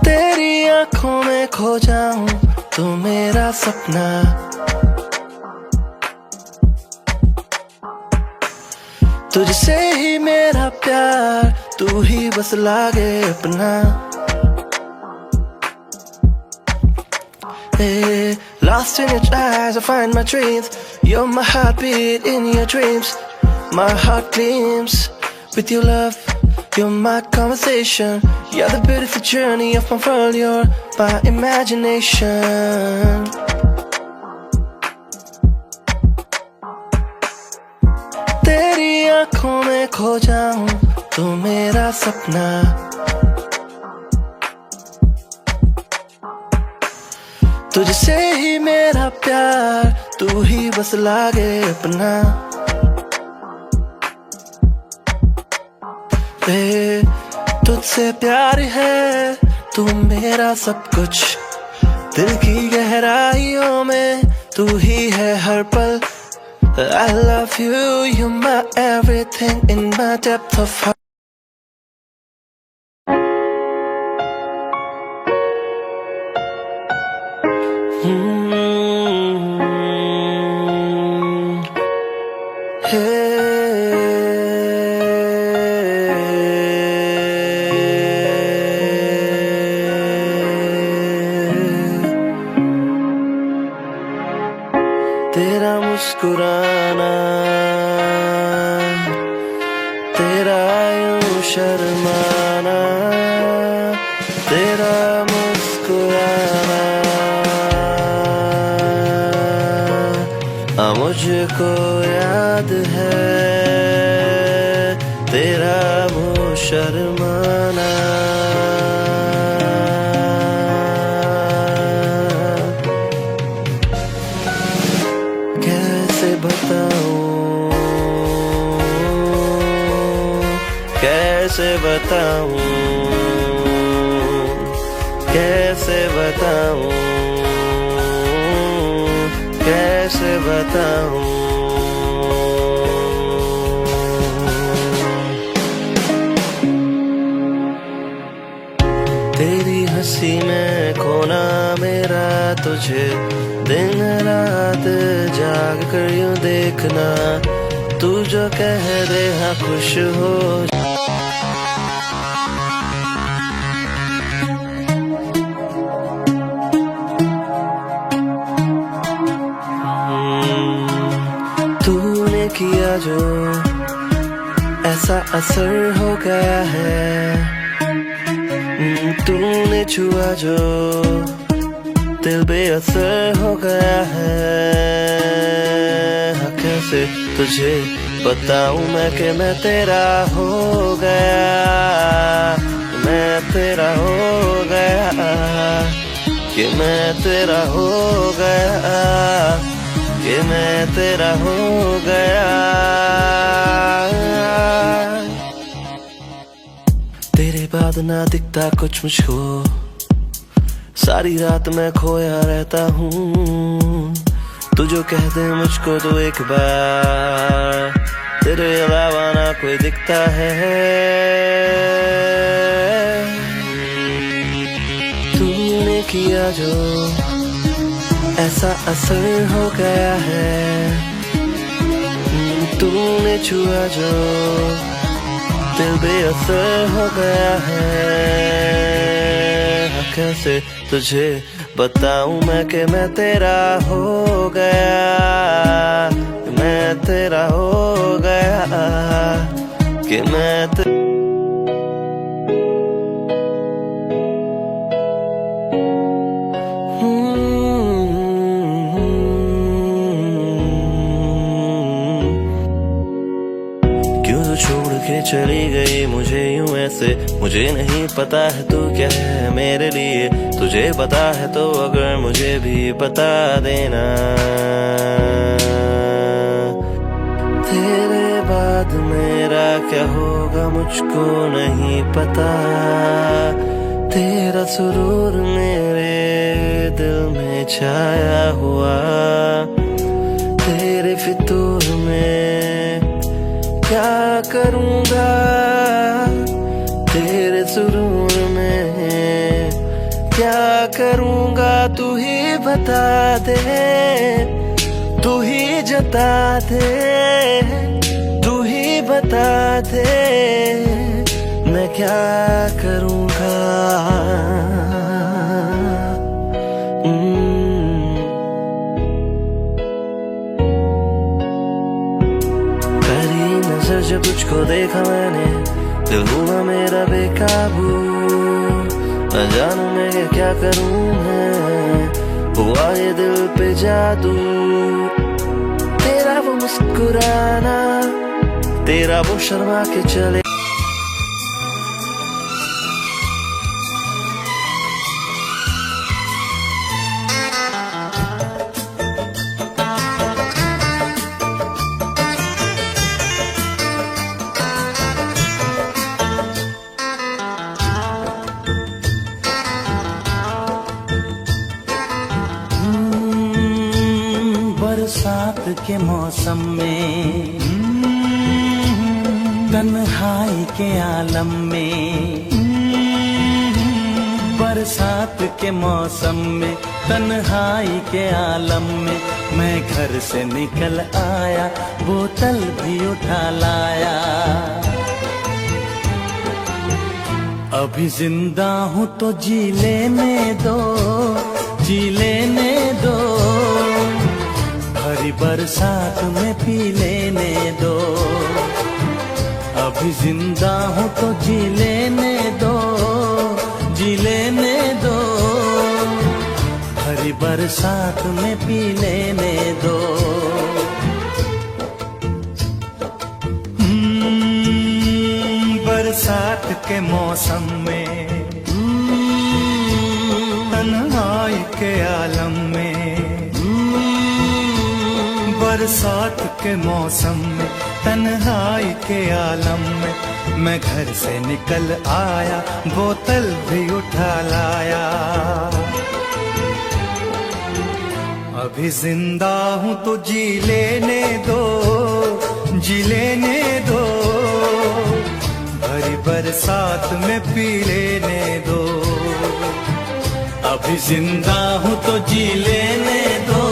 तेरी आंखों में खो जाऊं तू मेरा सपना, तुझसे ही मेरा प्यार तू ही बस लागे अपना। Hey, lost in your eyes I find my dreams, you're my heartbeat in your dreams, my heart gleams with your love, you're my conversation, you're the beautiful journey of my world, you're my imagination. तेरी आंखों में खो जाऊं तू मेरा सपना, तुझसे ही मेरा प्यार तू ही बस लागे अपना। तुझसे प्यार है तू मेरा सब कुछ, दिल की गहराइयों में तू ही है हर पल। I love you, you're my everything in my depth of heart. मुस्कुराना, तेरा यूं शर्माना, तेरा मुस्कुराना, मुझको याद है तेरा वो शर्माना। कैसे बताऊं, कैसे बताऊं, कैसे बताऊं, कैसे बताऊं। तेरी हंसी में खोना मेरा तुझे, दिन रात जाग कर यूं देखना, तू जो कह दे हाँ खुश हो। तूने किया जो ऐसा असर हो गया है, तूने छुआ जो दिल बेअसर हो गया है। हाँ कैसे तुझे बताऊं मैं कि मैं तेरा हो गया, मैं तेरा हो गया, कि मैं तेरा हो गया, कि मैं तेरा हो गया। तेरे बाद ना दिखता कुछ मुझको, सारी रात मैं खोया रहता हूँ। तू जो कह दे मुझको तो एक बार, तेरे अलावा ना कोई दिखता है। तूने किया जो ऐसा असर हो गया है, तूने छुआ जो दिल बेअसर हो गया है। कैसे तुझे बताऊं मैं कि मैं तेरा हो गया, मैं तेरा हो गया, कि मैं छोड़ के चली गई मुझे यूं ऐसे, मुझे नहीं पता है तू क्या है मेरे लिए। तुझे पता है तो अगर मुझे भी बता देना। तेरे बाद मेरा क्या होगा मुझको नहीं पता, तेरा सुरूर मेरे दिल में छाया हुआ, तेरे फितूर में क्या करूँगा, तेरे सुरूर में क्या करूँगा। तू ही बता दे, तू ही जता दे, तू ही बता दे मैं क्या करूँगा। जब तुझको देखा मैंने दिल हुआ मेरा बेकाबू, न जानू मैं क्या करूं मैं, हुआ ये दिल पे जादू। तेरा वो मुस्कुराना, तेरा वो शर्मा के चले। बरसात के मौसम में, तन्हाई के आलम में, बरसात के मौसम में, तन्हाई के आलम में, मैं घर से निकल आया, बोतल भी उठा लाया। अभी जिंदा हूँ तो जी लेने दो, जी लेने दो, भरी बरसात में पी लेने दो, अभी जिंदा हूँ तो जी लेने दो, जी लेने दो, भरी बरसात में पी लेने दो। बरसात के मौसम में तन्हाई के आलम में, बरसात के मौसम में तन्हाई के आलम में, मैं घर से निकल आया बोतल भी उठा लाया। अभी जिंदा हूँ तो जी लेने दो, जी लेने दो, भरी बरसात में पी लेने दो। अभी जिंदा हूँ तो जी लेने दो,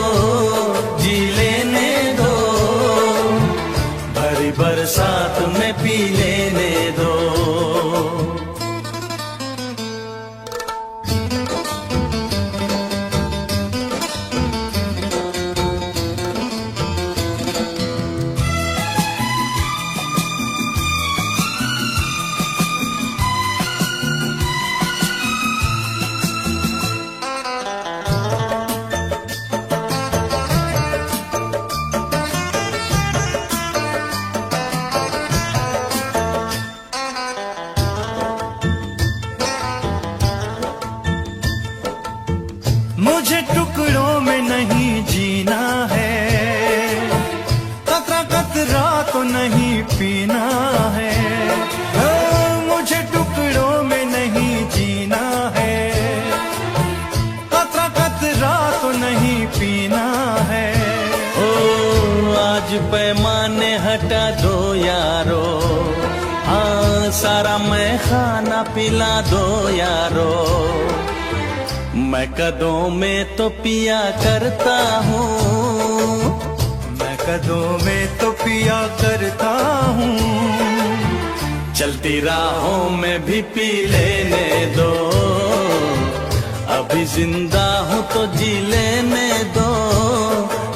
जी लेने दो, भरी बरसात में पी लेने दो। मुझे टुकड़ों में नहीं जीना है, कतरा कतरा तो नहीं पीना है। मुझे टुकड़ों में नहीं जीना है, कतरा कतरा तो नहीं पीना है। ओ आज पैमाने हटा दो यारो, हाँ सारा मैं खाना पिला दो यारो। मैं कदों में तो पिया करता हूँ, मैं कदों में तो पिया करता हूँ, चलती राहों में भी पी लेने दो। अभी जिंदा हूँ तो जी लेने दो,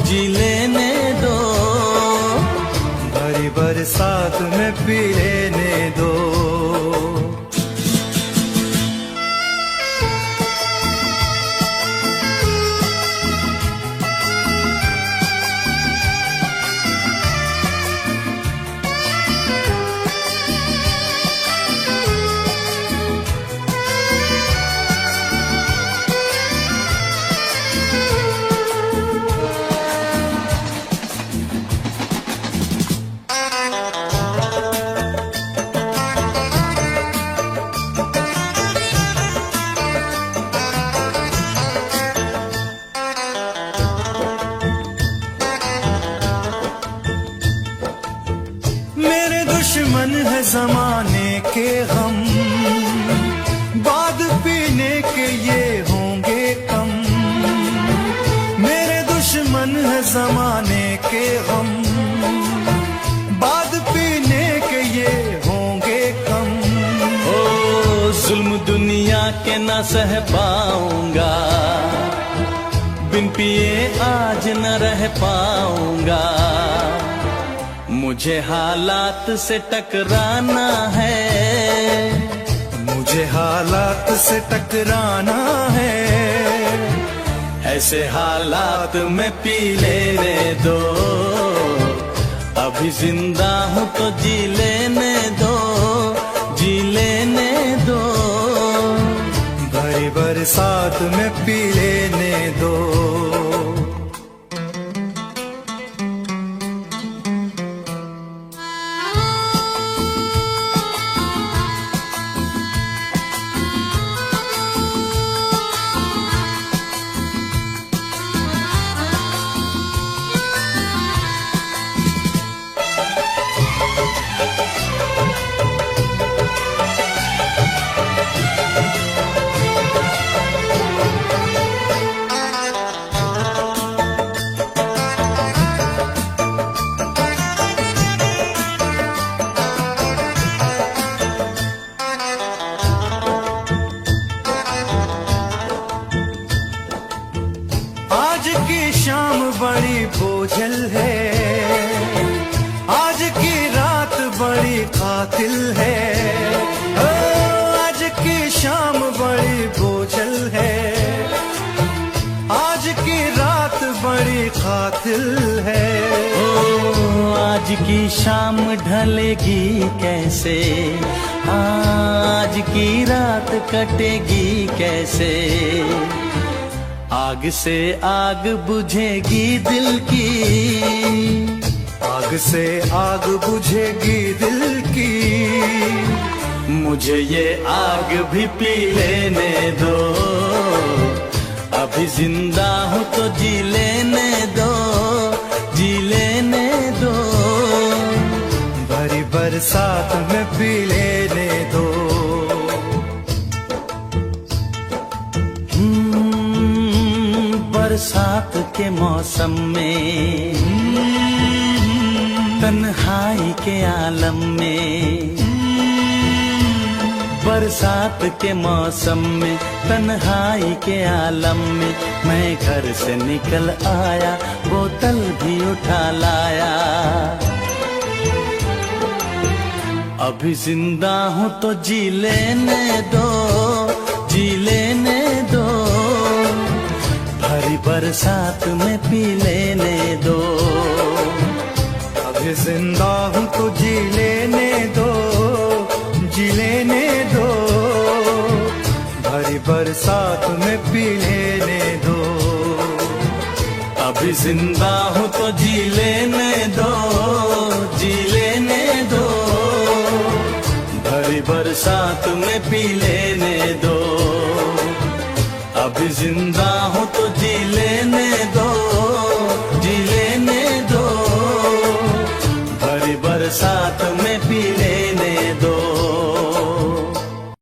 जी लेने दो, भरी बरसात में पी लेने दो। दुश्मन है जमाने के हम, बाद पीने के ये होंगे कम। मेरे दुश्मन है जमाने के हम, बाद पीने के ये होंगे कम। ओ जुल्म दुनिया के न सह पाऊंगा, बिन पिए आज न रह पाऊंगा। मुझे हालात से टकराना है, मुझे हालात से टकराना है। ऐसे हालात में पी लेने दो, अभी जिंदा हूँ तो जी लेने दो, जी लेने दो, भरी बरसात में पी लेने दो। आज की शाम बड़ी बोझल है, आज की रात बड़ी कातिल है। ओ, आज की शाम बड़ी बोझल है, आज की रात बड़ी कातिल है। ओ आज की शाम ढलेगी कैसे, आज की रात कटेगी कैसे। आग से आग बुझेगी दिल की, आग से आग बुझेगी दिल की। मुझे ये आग भी पी लेने दो, अभी जिंदा हूँ तो जी लेने दो, जी लेने दो। भरी बरसात में पी लेने दो। बरसात के मौसम में, तन्हाई के आलम में, बरसात के मौसम में, तन्हाई के आलम में, मैं घर से निकल आया, बोतल भी उठा लाया। अभी जिंदा हूँ तो जी लेने दो, जी लेने दो। भरी बरसात में पी लेने दो। अभी जिंदा हूँ तो जी लेने दो, जी लेने दो। भरी बरसात में पी लेने दो। अभी जिंदा हूँ तो जी लेने दो, जी लेने दो। भरी बरसात में पी लेने दो। अभी जिंदा